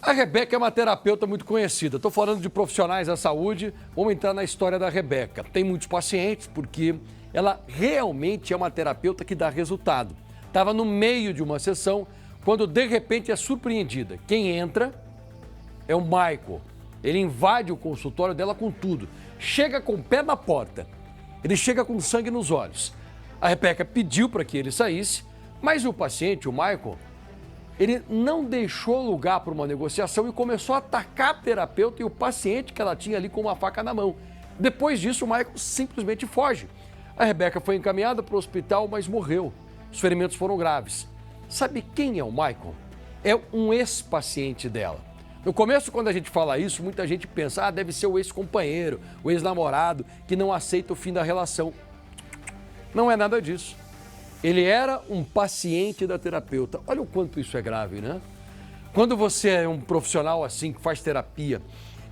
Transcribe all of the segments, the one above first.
A Rebeca é uma terapeuta muito conhecida. Estou falando de profissionais da saúde. Vamos entrar na história da Rebeca. Tem muitos pacientes porque ela realmente é uma terapeuta que dá resultado. Estava no meio de uma sessão quando de repente é surpreendida. Quem entra é o Michael. Ele invade o consultório dela com tudo. Chega com o pé na porta. Ele chega com sangue nos olhos. A Rebeca pediu para que ele saísse, mas o paciente, o Michael, ele não deixou lugar para uma negociação e começou a atacar a terapeuta e o paciente que ela tinha ali com uma faca na mão. Depois disso, o Michael simplesmente foge. A Rebeca foi encaminhada para o hospital, mas morreu. Os ferimentos foram graves. Sabe quem é o Michael? É um ex-paciente dela. No começo, quando a gente fala isso, muita gente pensa, deve ser o ex-companheiro, o ex-namorado, que não aceita o fim da relação. Não é nada disso. Ele era um paciente da terapeuta. Olha o quanto isso é grave, né? Quando você é um profissional assim, que faz terapia,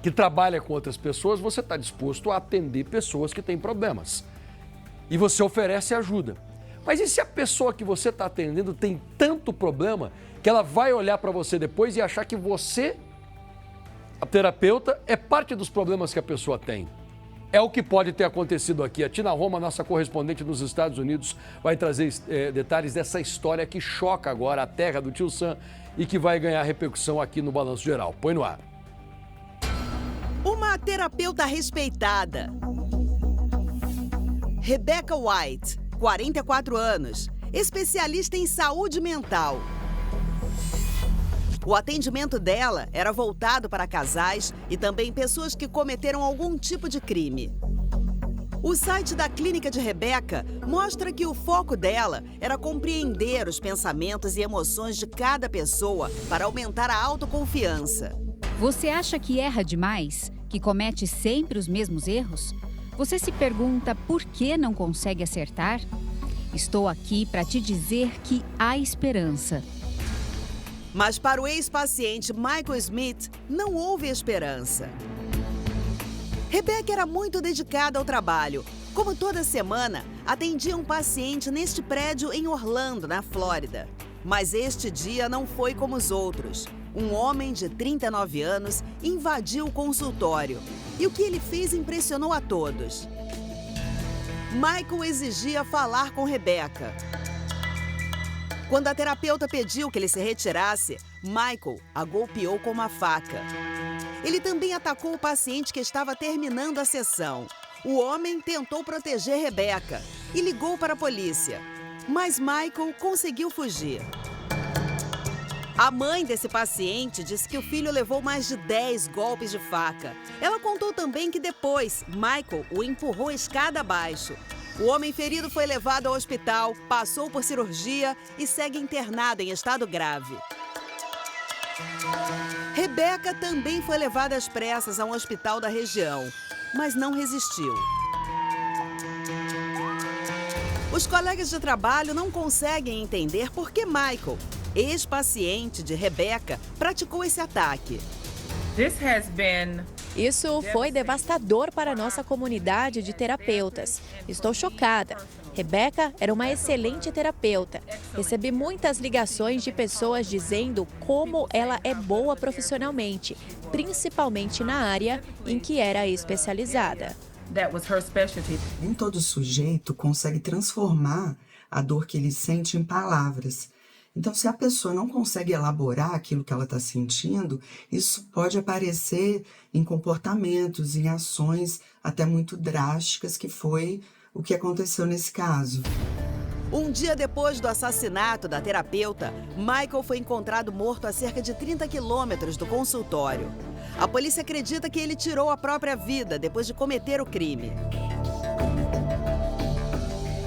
que trabalha com outras pessoas, você está disposto a atender pessoas que têm problemas. E você oferece ajuda. Mas e se a pessoa que você está atendendo tem tanto problema que ela vai olhar para você depois e achar que você, a terapeuta, é parte dos problemas que a pessoa tem? É o que pode ter acontecido aqui. A Tina Roma, nossa correspondente nos Estados Unidos, vai trazer detalhes dessa história que choca agora a terra do Tio Sam e que vai ganhar repercussão aqui no Balanço Geral. Põe no ar. Uma terapeuta respeitada. Rebecca White, 44 anos, especialista em saúde mental. O atendimento dela era voltado para casais e também pessoas que cometeram algum tipo de crime. O site da clínica de Rebecca mostra que o foco dela era compreender os pensamentos e emoções de cada pessoa para aumentar a autoconfiança. Você acha que erra demais? Que comete sempre os mesmos erros? Você se pergunta por que não consegue acertar? Estou aqui para te dizer que há esperança. Mas para o ex-paciente Michael Smith, não houve esperança. Rebecca era muito dedicada ao trabalho. Como toda semana, atendia um paciente neste prédio em Orlando, na Flórida. Mas este dia não foi como os outros. Um homem de 39 anos invadiu o consultório. E o que ele fez impressionou a todos. Michael exigia falar com Rebecca. Quando a terapeuta pediu que ele se retirasse, Michael a golpeou com uma faca. Ele também atacou o paciente que estava terminando a sessão. O homem tentou proteger Rebecca e ligou para a polícia. Mas Michael conseguiu fugir. A mãe desse paciente disse que o filho levou mais de 10 golpes de faca. Ela contou também que depois, Michael o empurrou escada abaixo. O homem ferido foi levado ao hospital, passou por cirurgia e segue internado em estado grave. Rebecca também foi levada às pressas a um hospital da região, mas não resistiu. Os colegas de trabalho não conseguem entender por que Michael, ex-paciente de Rebecca, praticou esse ataque. Isso foi devastador para a nossa comunidade de terapeutas. Estou chocada. Rebecca era uma excelente terapeuta. Recebi muitas ligações de pessoas dizendo como ela é boa profissionalmente, principalmente na área em que era especializada. Nem todo sujeito consegue transformar a dor que ele sente em palavras. Então, se a pessoa não consegue elaborar aquilo que ela está sentindo, isso pode aparecer em comportamentos, em ações até muito drásticas, que foi o que aconteceu nesse caso. Um dia depois do assassinato da terapeuta, Michael foi encontrado morto a cerca de 30 quilômetros do consultório. A polícia acredita que ele tirou a própria vida depois de cometer o crime.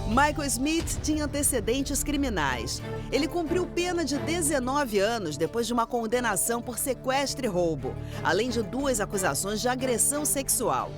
Michael Smith tinha antecedentes criminais. Ele cumpriu pena de 19 anos depois de uma condenação por sequestro e roubo, além de 2 acusações de agressão sexual.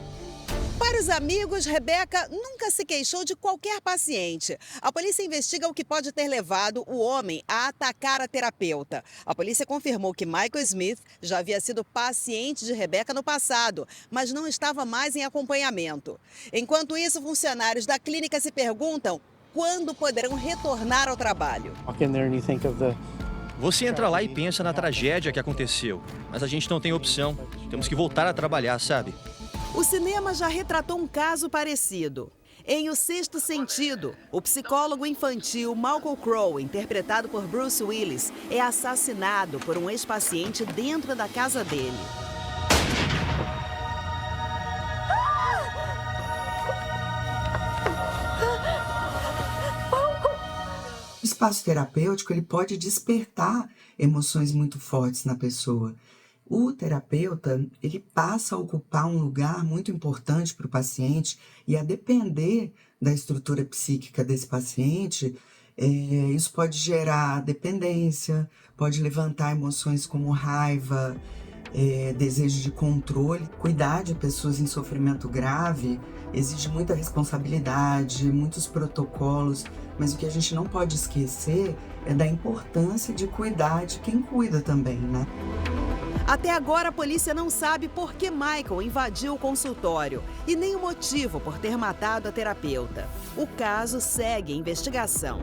Para os amigos, Rebecca nunca se queixou de qualquer paciente. A polícia investiga o que pode ter levado o homem a atacar a terapeuta. A polícia confirmou que Michael Smith já havia sido paciente de Rebecca no passado, mas não estava mais em acompanhamento. Enquanto isso, funcionários da clínica se perguntam quando poderão retornar ao trabalho. Você entra lá e pensa na tragédia que aconteceu, mas a gente não tem opção. Temos que voltar a trabalhar, sabe? O cinema já retratou um caso parecido. Em O Sexto Sentido, o psicólogo infantil Malcolm Crowe, interpretado por Bruce Willis, é assassinado por um ex-paciente dentro da casa dele. O espaço terapêutico ele pode despertar emoções muito fortes na pessoa. O terapeuta ele passa a ocupar um lugar muito importante para o paciente e a depender da estrutura psíquica desse paciente, isso pode gerar dependência, pode levantar emoções como raiva, desejo de controle. Cuidar de pessoas em sofrimento grave exige muita responsabilidade, muitos protocolos, mas o que a gente não pode esquecer é da importância de cuidar de quem cuida também, né? Até agora, a polícia não sabe por que Michael invadiu o consultório e nem o motivo por ter matado a terapeuta. O caso segue a investigação.